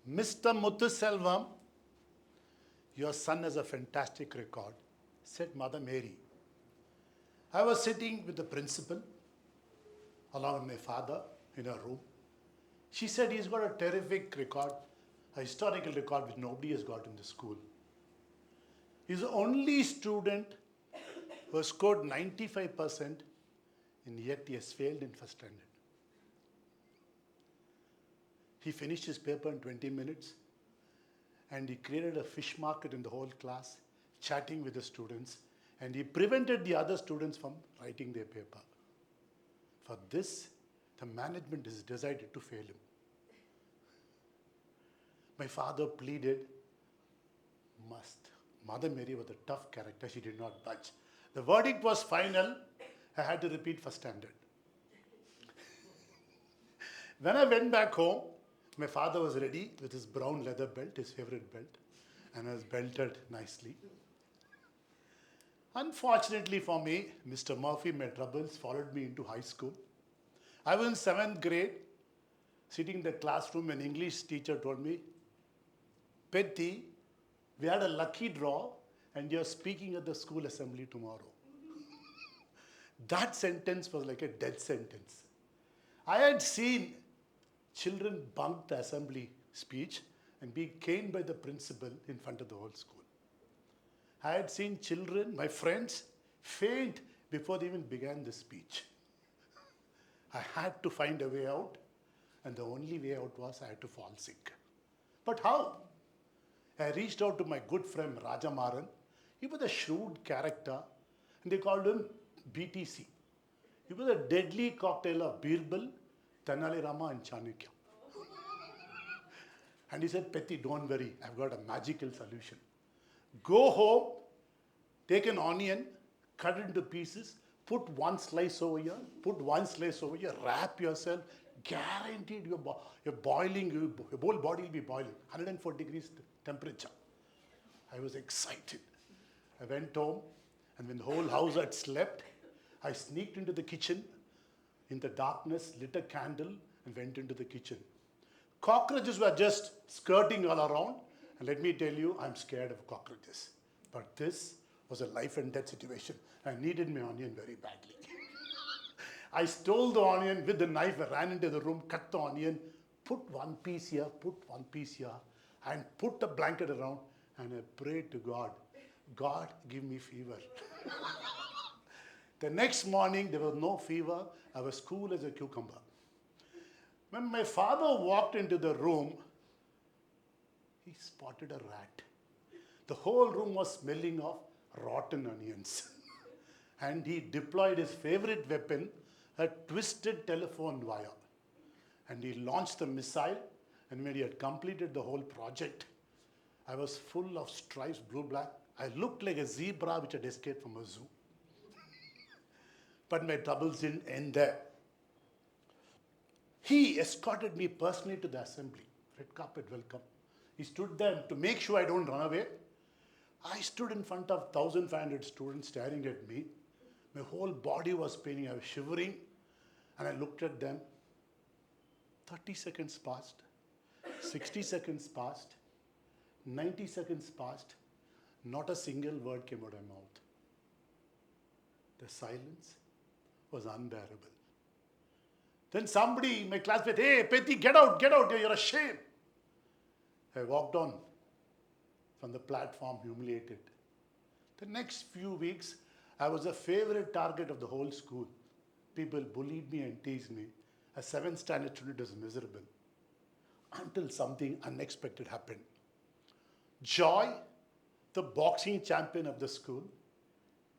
Mr. Muthuselvam, your son has a fantastic record, said Mother Mary. I was sitting with the principal along with my father in her room. She said he's got a terrific record, a historical record which nobody has got in the school. He's the only student who has scored 95% and yet he has failed in first standard. He finished his paper in 20 minutes and he created a fish market in the whole class, chatting with the students, and he prevented the other students from writing their paper. For this, the management has decided to fail him. My father pleaded, must. Mother Mary was a tough character, she did not budge. The verdict was final, I had to repeat first standard. When I went back home, my father was ready with his brown leather belt, his favorite belt, and was belted nicely. Unfortunately for me, Mr. Murphy, my troubles followed me into high school. I was in 7th grade, sitting in the classroom, an English teacher told me, Pethi, we had a lucky draw and you're speaking at the school assembly tomorrow. That sentence was like a death sentence. I had seen children bunk the assembly speech and be caned by the principal in front of the whole school. I had seen children, my friends, faint before they even began the speech. I had to find a way out, and the only way out was I had to fall sick. But how? I reached out to my good friend Rajamaran. He was a shrewd character, and they called him BTC. He was a deadly cocktail of Birbal, Tenali Rama, and Chanukya. And he said, Pethi, don't worry, I've got a magical solution. Go home, take an onion, cut it into pieces, put one slice over here, put one slice over here, wrap yourself, guaranteed your boiling, your whole body will be boiling, 104 degrees temperature. I was excited. I went home, and when the whole house had slept, I sneaked into the kitchen in the darkness, lit a candle, and went into the kitchen. Cockroaches were just skirting all around, and let me tell you, I'm scared of cockroaches. But this was a life and death situation. I needed my onion very badly. I stole the onion with the knife, I ran into the room, cut the onion, put one piece here, put one piece here, and put the blanket around, and I prayed to God, God, give me fever. The next morning, there was no fever. I was cool as a cucumber. When my father walked into the room, he spotted a rat. The whole room was smelling of rotten onions. And he deployed his favorite weapon, a twisted telephone wire. And he launched the missile, and when he had completed the whole project, I was full of stripes, blue, black. I looked like a zebra which had escaped from a zoo. But my troubles didn't end there. He escorted me personally to the assembly. Red carpet welcome. He stood there to make sure I don't run away. I stood in front of 1,500 students staring at me. My whole body was paining. I was shivering. And I looked at them. 30 seconds passed. 60 seconds passed. 90 seconds passed. Not a single word came out of my mouth. The silence was unbearable. Then somebody in my class said, hey, Pethi, get out, you're a shame. I walked on from the platform humiliated. The next few weeks, I was a favorite target of the whole school. People bullied me and teased me. A 7th standard student was miserable. Until something unexpected happened. Joy, the boxing champion of the school,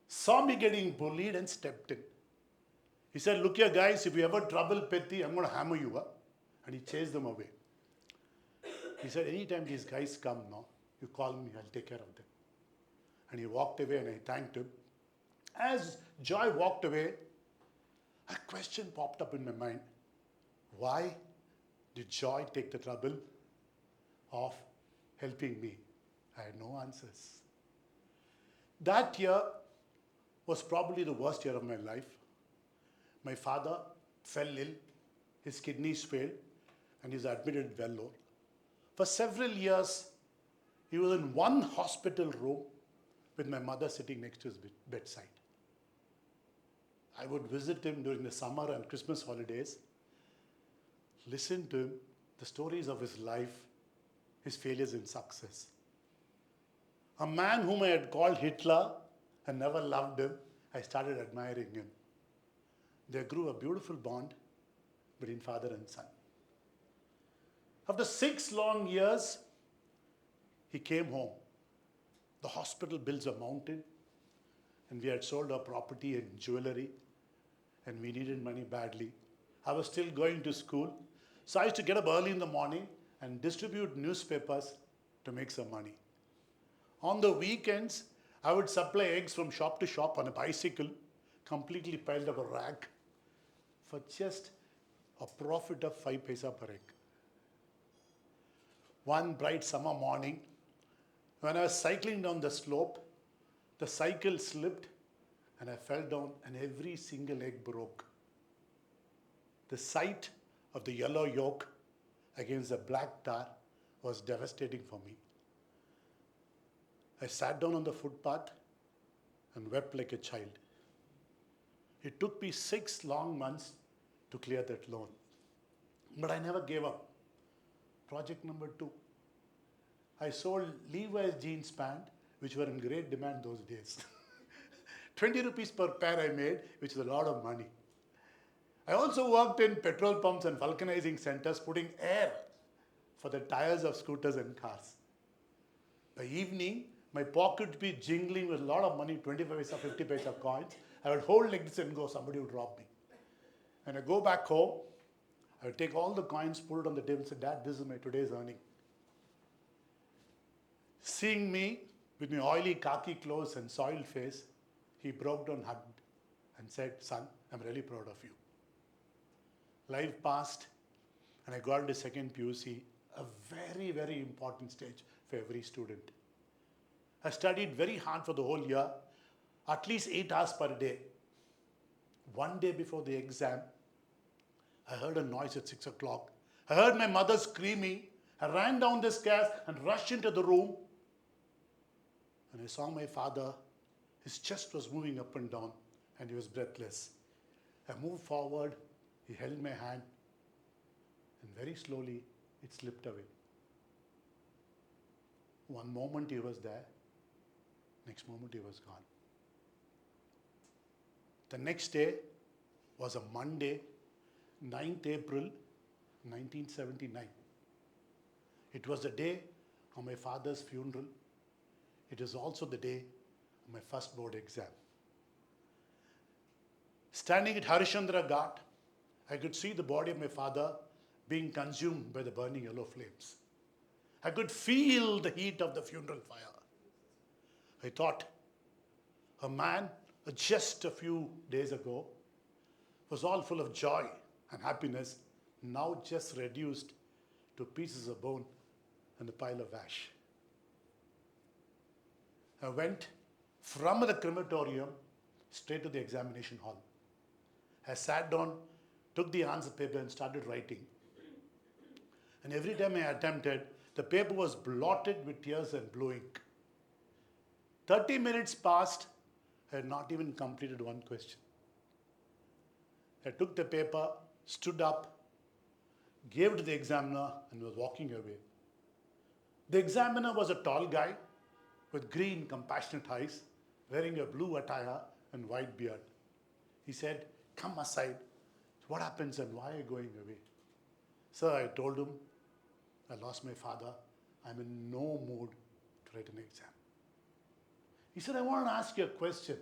saw me getting bullied and stepped in. He said, look here guys, if you ever trouble Pethi, I'm going to hammer you up. And he chased them away. He said, anytime these guys come now, you call me, I'll take care of them. And he walked away and I thanked him. As Joy walked away, a question popped up in my mind. Why did Joy take the trouble of helping me? I had no answers. That year was probably the worst year of my life. My father fell ill, his kidneys failed, and he was admitted Vellore. For several years, he was in one hospital room with my mother sitting next to his bedside. I would visit him during the summer and Christmas holidays, listen to him, the stories of his life, his failures and success. A man whom I had called Hitler and never loved him, I started admiring him. There grew a beautiful bond between father and son. After 6 long years, he came home. The hospital bills a mountain, and we had sold our property and jewelry, and we needed money badly. I was still going to school, so I used to get up early in the morning and distribute newspapers to make some money. On the weekends, I would supply eggs from shop to shop on a bicycle, completely piled up a rack, for just a profit of 5 paise per egg. One bright summer morning, when I was cycling down the slope, the cycle slipped and I fell down and every single egg broke. The sight of the yellow yolk against the black tar was devastating for me. I sat down on the footpath and wept like a child. It took me 6 long months to clear that loan. But I never gave up. Project number 2. I sold Levi's jeans pant, which were in great demand those days. 20 rupees per pair I made, which is a lot of money. I also worked in petrol pumps and vulcanizing centers, putting air for the tires of scooters and cars. By evening, my pocket would be jingling with a lot of money, 25 paisa, 50 paisa coins. I would hold like this and go, somebody would rob me. When I go back home, I would take all the coins, put it on the table and say, Dad, this is my today's earning. Seeing me with my oily khaki clothes and soiled face, he broke down, hugged and said, son, I'm really proud of you. Life passed and I got into second PUC, a very, very important stage for every student. I studied very hard for the whole year, at least 8 hours per day. One day before the exam, I heard a noise at 6 o'clock. I heard my mother screaming. I ran down the stairs and rushed into the room. And I saw my father. His chest was moving up and down and he was breathless. I moved forward. He held my hand and very slowly it slipped away. One moment he was there. Next moment he was gone. The next day was a Monday, 9th April 1979. It was the day of my father's funeral. It was also the day of my first board exam. Standing at Harishchandra Ghat, I could see the body of my father being consumed by the burning yellow flames. I could feel the heat of the funeral fire. I thought, a man just a few days ago was all full of joy and happiness, now just reduced to pieces of bone and a pile of ash. I went from the crematorium straight to the examination hall. I sat down, took the answer paper and started writing. And every time I attempted, the paper was blotted with tears and blue ink. 30 minutes passed, I had not even completed one question. I took the paper, stood up, gave it to the examiner and was walking away. The examiner was a tall guy with green, compassionate eyes, wearing a blue attire and white beard. He said, come aside. What happens and why are you going away? Sir, I told him, I lost my father. I'm in no mood to write an exam. He said, I want to ask you a question.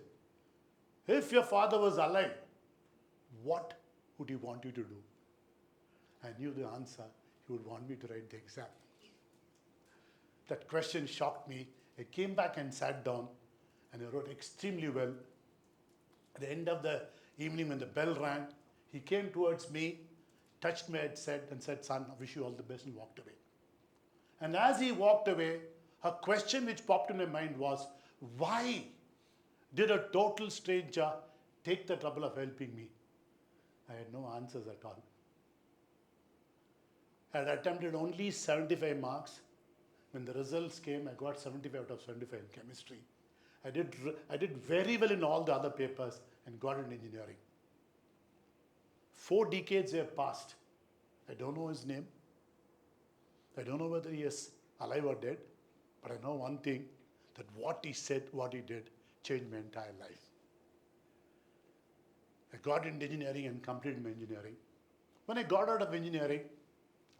If your father was alive, what would he want you to do? I knew the answer. He would want me to write the exam. That question shocked me. I came back and sat down and I wrote extremely well. At the end of the evening when the bell rang, he came towards me, touched my head and said, son, I wish you all the best, and walked away. And as he walked away, a question which popped in my mind was, why did a total stranger take the trouble of helping me? I had no answers at all. I had attempted only 75 marks. When the results came, I got 75 out of 75 in chemistry. I did very well in all the other papers and got in engineering. 4 decades have passed. I don't know his name. I don't know whether he is alive or dead. But I know one thing, that what he said, what he did, changed my entire life. I got into engineering and completed my engineering. When I got out of engineering,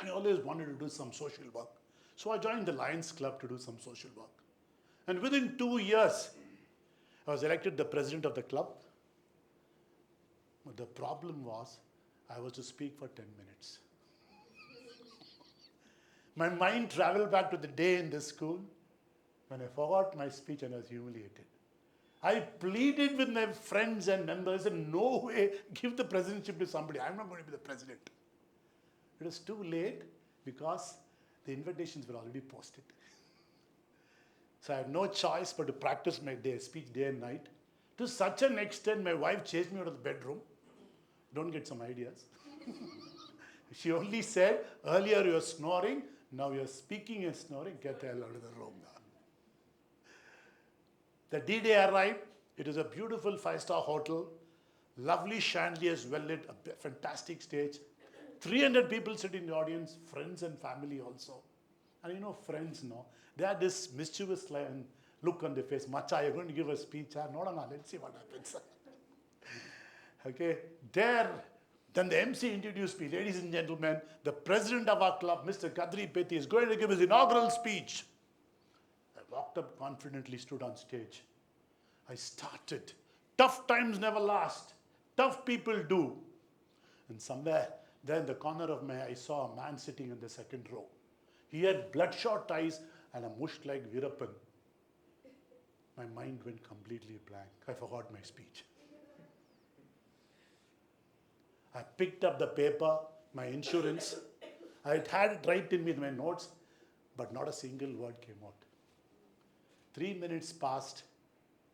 I always wanted to do some social work. So I joined the Lions Club to do some social work. And within 2 years, I was elected the president of the club. But the problem was, I was to speak for 10 minutes. My mind traveled back to the day in this school when I forgot my speech and I was humiliated. I pleaded with my friends and members and no way, give the presidency to somebody. I'm not going to be the president. It was too late because the invitations were already posted. So I had no choice but to practice my speech day and night. To such an extent, my wife chased me out of the bedroom. Don't get some ideas. She only said, earlier you were snoring, now you're speaking and snoring, get the hell out of the room now. The D-Day arrived. It was a beautiful 5-star hotel, lovely chandeliers, well lit, a fantastic stage. 300 people sit in the audience, friends and family also. And you know, friends, no, they had this mischievous look on their face. Macha, you're going to give a speech. No, let's see what happens. Okay, then the MC introduced me. Ladies and gentlemen, the president of our club, Mr. Kadri Pethi, is going to give his inaugural speech. I walked up confidently, stood on stage. I started. Tough times never last. Tough people do. And somewhere there in the corner of my eye, I saw a man sitting in the second row. He had bloodshot eyes and a mush like Veerappan. My mind went completely blank. I forgot my speech. I picked up the paper, my insurance. I had it right in me with my notes, but not a single word came out. 3 minutes passed.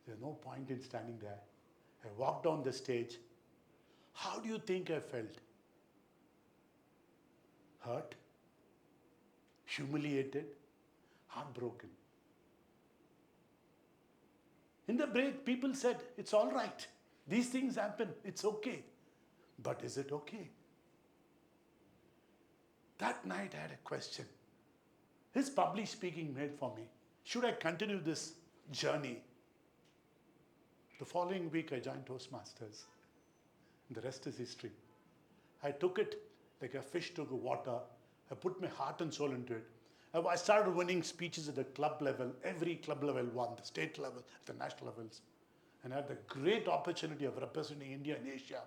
There's no point in standing there. I walked down the stage. How do you think I felt? Hurt? Humiliated? Heartbroken? In the break, people said, it's all right. These things happen. It's okay. But is it okay? That night I had a question. His public speaking made for me. Should I continue this journey? The following week I joined Toastmasters. And the rest is history. I took it like a fish took water. I put my heart and soul into it. I started winning speeches at the club level. Every club level won, the state level, the national levels. And I had the great opportunity of representing India in Asia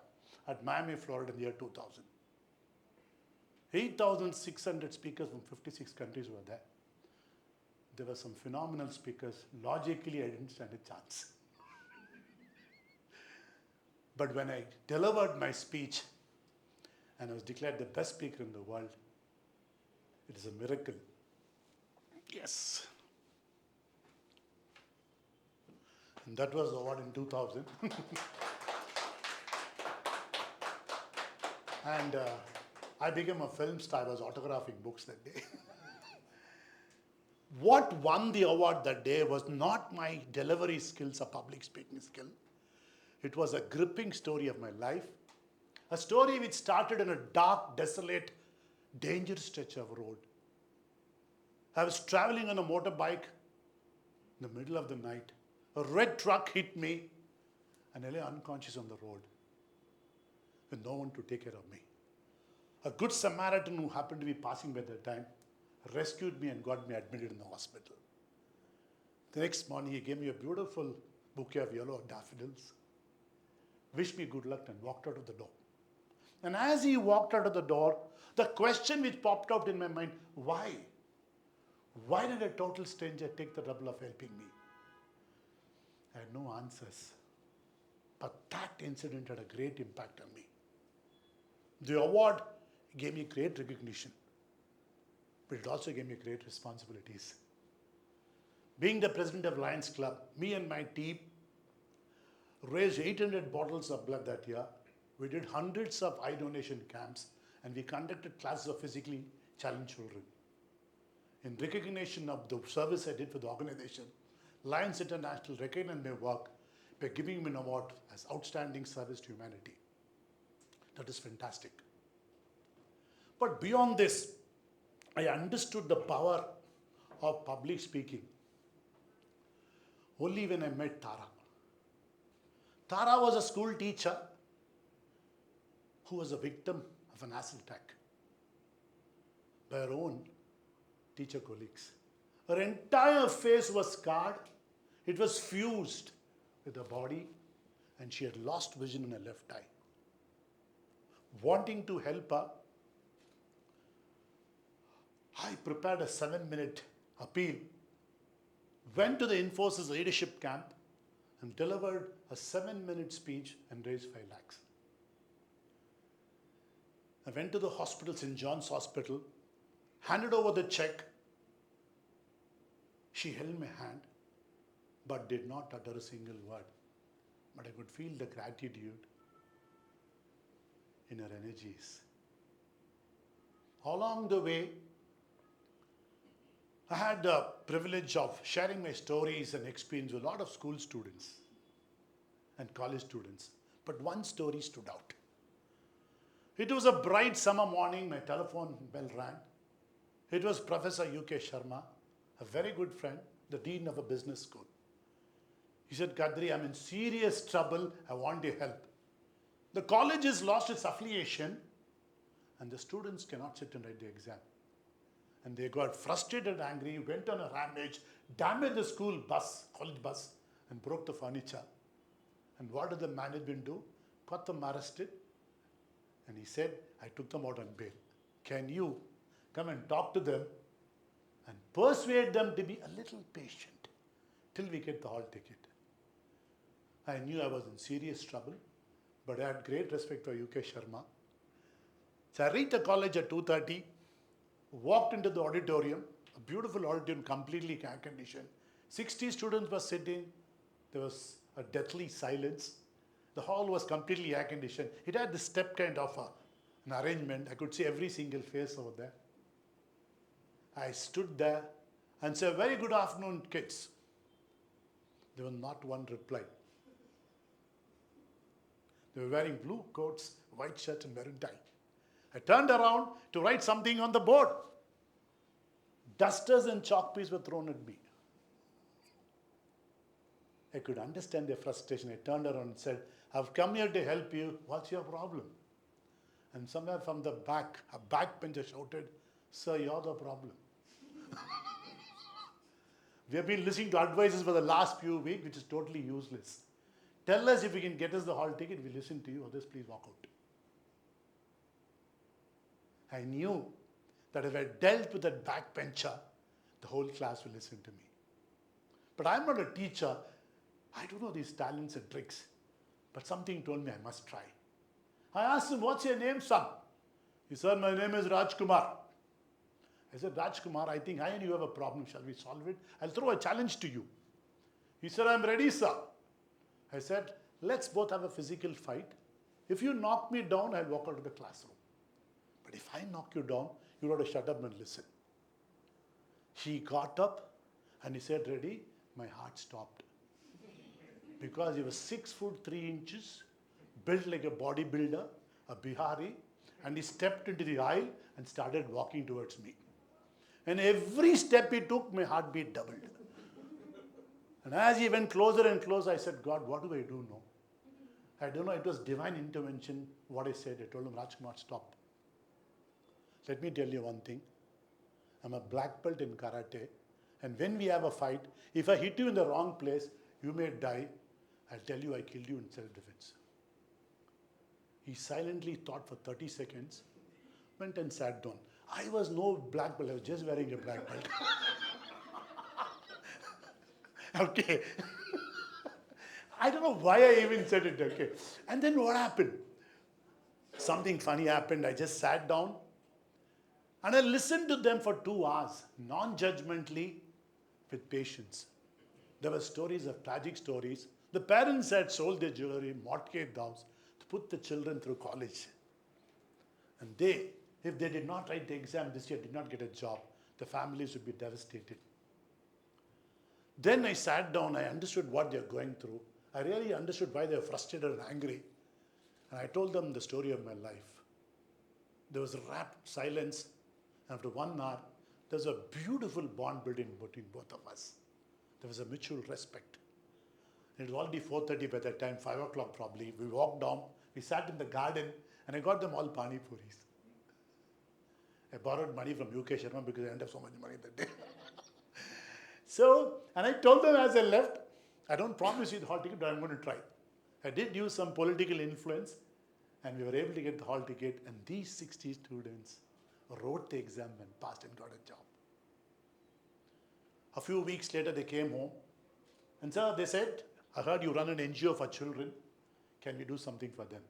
at Miami, Florida in the year 2000. 8,600 speakers from 56 countries were there. There were some phenomenal speakers. Logically, I didn't stand a chance. But when I delivered my speech and I was declared the best speaker in the world, it is a miracle. Yes. And that was the award in 2000. And I became a film star. I was autographing books that day. What won the award that day was not my delivery skills or public speaking skill. It was a gripping story of my life. A story which started in a dark, desolate, dangerous stretch of road. I was traveling on a motorbike in the middle of the night. A red truck hit me and I lay unconscious on the road with no one to take care of me. A good Samaritan who happened to be passing by that time rescued me and got me admitted in the hospital. The next morning he gave me a beautiful bouquet of yellow daffodils, wished me good luck and walked out of the door. And as he walked out of the door, the question which popped out in my mind, why? Why did a total stranger take the trouble of helping me? I had no answers. But that incident had a great impact on me. The award gave me great recognition, but it also gave me great responsibilities. Being the president of Lions Club, me and my team raised 800 bottles of blood that year. We did hundreds of eye donation camps, and we conducted classes of physically challenge children. In recognition of the service I did for the organization, Lions International recognized my work by giving me an award as Outstanding Service to Humanity. That is fantastic. But beyond this, I understood the power of public speaking only when I met Tara. Tara was a school teacher who was a victim of an acid attack by her own teacher colleagues. Her entire face was scarred. It was fused with her body, and she had lost vision in her left eye. Wanting to help her, I prepared a 7-minute appeal, went to the Infosys leadership camp, and delivered a 7-minute speech and raised 5 lakhs. I went to the hospital, St. John's Hospital, handed over the check. She held my hand, but did not utter a single word. But I could feel the gratitude in her energies. Along the way, I had the privilege of sharing my stories and experience with a lot of school students and college students. But one story stood out. It was a bright summer morning. My telephone bell rang. It was Professor U.K. Sharma, a very good friend, the dean of a business school. He said, Kadri, I'm in serious trouble. I want your help. The college has lost its affiliation and the students cannot sit and write the exam. And they got frustrated and angry, went on a rampage, damaged the school bus, college bus, and broke the furniture. And what did the management do? Got them arrested. And he said, I took them out on bail. Can you come and talk to them and persuade them to be a little patient till we get the hall ticket? I knew I was in serious trouble, but I had great respect for UK Sharma. So I reached the college at 2:30, walked into the auditorium, a beautiful auditorium, completely air conditioned. 60 students were sitting. There was a deathly silence. The hall was completely air conditioned. It had this step kind of an arrangement. I could see every single face over there. I stood there and said, very good afternoon, kids. There was not one reply. They were wearing blue coats, white shirts, and maroon tie. I turned around to write something on the board. Dusters and chalk pieces were thrown at me. I could understand their frustration. I turned around and said, I've come here to help you. What's your problem? And somewhere from the back, a backbencher shouted, sir, you're the problem. We have been listening to advices for the last few weeks, which is totally useless. Tell us if you can get us the hall ticket, we'll listen to you. Others, please walk out. I knew that if I dealt with that backbencher, the whole class will listen to me. But I'm not a teacher. I don't know these talents and tricks. But something told me I must try. I asked him, what's your name, son? He said, my name is Rajkumar. I said, Rajkumar, I think I and you have a problem. Shall we solve it? I'll throw a challenge to you. He said, I'm ready, sir. I said, let's both have a physical fight. If you knock me down, I'll walk out of the classroom. But if I knock you down, you got to shut up and listen. He got up and he said, ready? My heart stopped. Because he was 6'3", built like a bodybuilder, a Bihari, and he stepped into the aisle and started walking towards me. And every step he took, my heartbeat doubled. And as he went closer and closer, I said, God, what do I do now? I don't know, it was divine intervention, what I said. I told him, Rajkumar, stop. Let me tell you one thing. I'm a black belt in karate. And when we have a fight, if I hit you in the wrong place, you may die. I'll tell you I killed you in self-defense. He silently thought for 30 seconds, went and sat down. I was no black belt, I was just wearing a black belt. Okay. I don't know why I even said it, okay. And then what happened? Something funny happened. I just sat down and I listened to them for 2 hours, non-judgmentally, with patience. There were stories of tragic stories. The parents had sold their jewelry, mortgaged the house to put the children through college. And they If they did not write the exam this year, did not get a job, the families would be devastated. Then I sat down, I understood what they're going through. I really understood why they're frustrated and angry. And I told them the story of my life. There was a rapt silence. After 1 hour, there was a beautiful bond building between both of us. There was a mutual respect. It was already 4:30 by that time, 5 o'clock probably. We walked down, we sat in the garden, and I got them all pani puris. I borrowed money from UK Sharma because I didn't have so much money that day. And I told them as I left, I don't promise you the hall ticket, but I'm going to try. I did use some political influence, and we were able to get the hall ticket, and these 60 students wrote the exam and passed and got a job. A few weeks later, they came home, and sir, they said, I heard you run an NGO for children. Can we do something for them?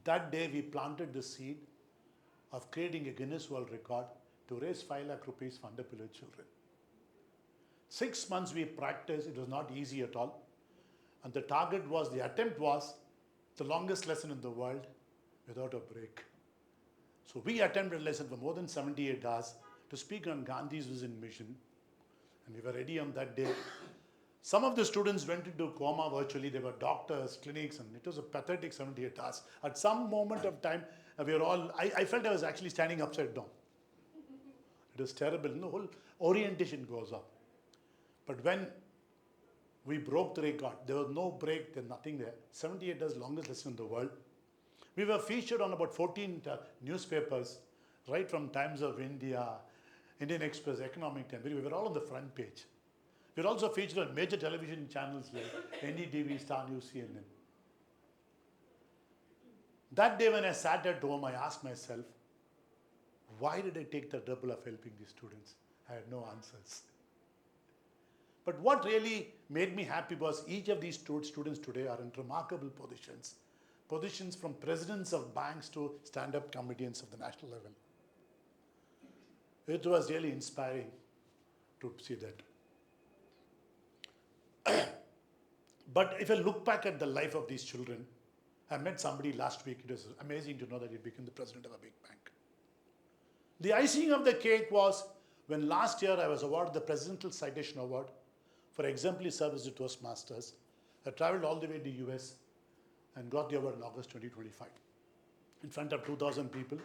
That day, we planted the seed of creating a Guinness World Record to raise 5 lakh rupees for underprivileged children. 6 months we practiced. It was not easy at all. And the target was, the attempt was, the longest lesson in the world without a break. So we attempted a lesson for more than 78 hours to speak on Gandhi's vision mission. And we were ready on that day. Some of the students went into coma virtually. They were doctors, clinics, and it was a pathetic 78 hours. At some moment of time, we were all, I felt I was actually standing upside down. It was terrible. The whole orientation goes up. But when we broke the record, there was no break, there's nothing there. 78 hours, longest lesson in the world. We were featured on about 14 newspapers, right from Times of India, Indian Express, Economic Times. We were all on the front page. We were also featured on major television channels like NDTV, Star News, CNN. That day when I sat at home, I asked myself, why did I take the trouble of helping these students? I had no answers. But what really made me happy was each of these students today are in remarkable positions. Positions from presidents of banks to stand-up comedians of the national level. It was really inspiring to see that. But if I look back at the life of these children, I met somebody last week. It was amazing to know that he became the president of a big bank. The icing of the cake was when last year I was awarded the Presidential Citation Award for exemplary service to Toastmasters. I traveled all the way to the US and got the award in August 2025 in front of 2,000 people.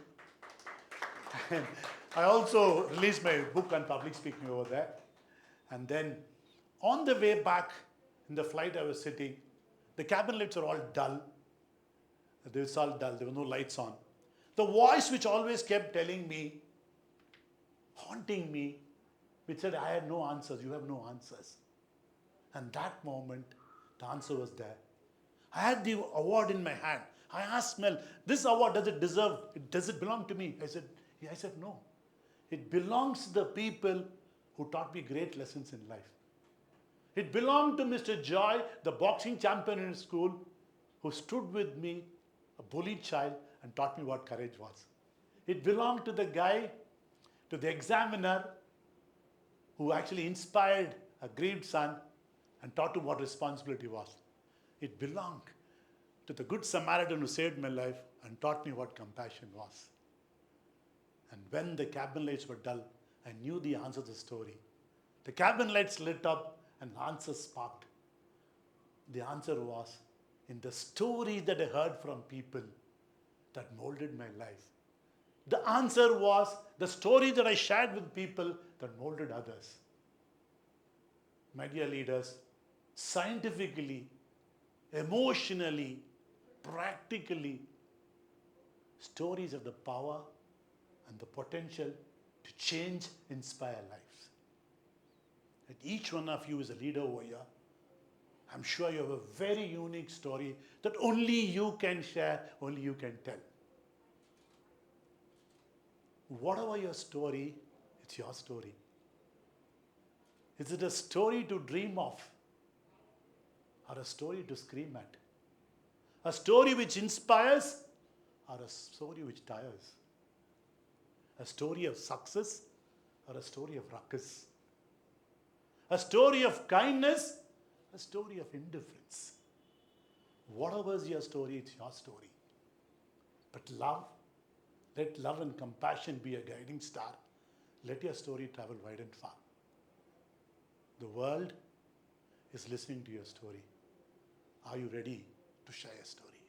And I also released my book on public speaking over there. And then on the way back in the flight I was sitting, the cabin lights are all dull. They were all dull, there were no lights on. The voice which always kept telling me, haunting me, which said, I had no answers, you have no answers. And that moment, the answer was there. I had the award in my hand. I asked Mel, this award, does it belong to me? I said, no. It belongs to the people who taught me great lessons in life. It belonged to Mr. Joy, the boxing champion in school, who stood with me, a bullied child, and taught me what courage was. It belonged to the guy, to the examiner, who actually inspired a grieved son and taught him what responsibility was. It belonged to the good Samaritan who saved my life and taught me what compassion was. And when the cabin lights were dull, I knew the answer to the story. The cabin lights lit up and the answer sparked. The answer was in the story that I heard from people that molded my life. The answer was the story that I shared with people that molded others. My dear leaders, scientifically, emotionally, practically, stories have the power and the potential to change, inspire lives. And each one of you is a leader over here. I'm sure you have a very unique story that only you can share, only you can tell. Whatever your story, it's your story. Is it a story to dream of or a story to scream at? A story which inspires or a story which tires? A story of success or a story of ruckus? A story of kindness, a story of indifference. Whatever is your story, it's your story. But love, Let love and compassion be a guiding star. Let your story travel wide and far. The world is listening to your story. Are you ready to share your story?